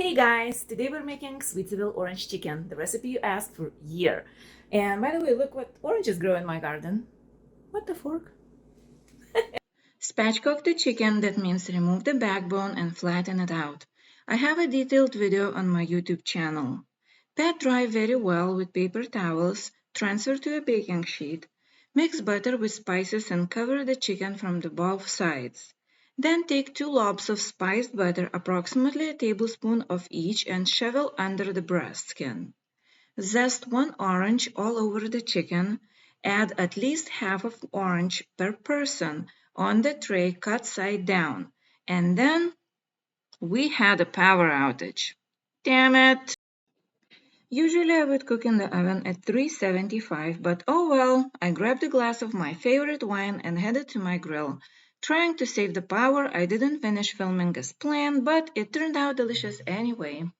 Hey guys, today we're making sweet Zivile orange chicken, the recipe you asked for a year. And by the way, look what oranges grow in my garden. What the fork? Spatchcock the chicken, that means remove the backbone and flatten it out. I have a detailed video on my YouTube channel. Pat dry very well with paper towels, transfer to a baking sheet. Mix butter with spices and cover the chicken from the both sides. Then take 2 lobs of spiced butter, approximately a tablespoon of each, and shovel under the breast skin. Zest 1 orange all over the chicken. Add at least half of orange per person on the tray cut side down. And then we had a power outage. Damn it! Usually I would cook in the oven at 375, but oh well, I grabbed a glass of my favorite wine and headed to my grill. Trying to save the power, I didn't finish filming as planned, but it turned out delicious anyway.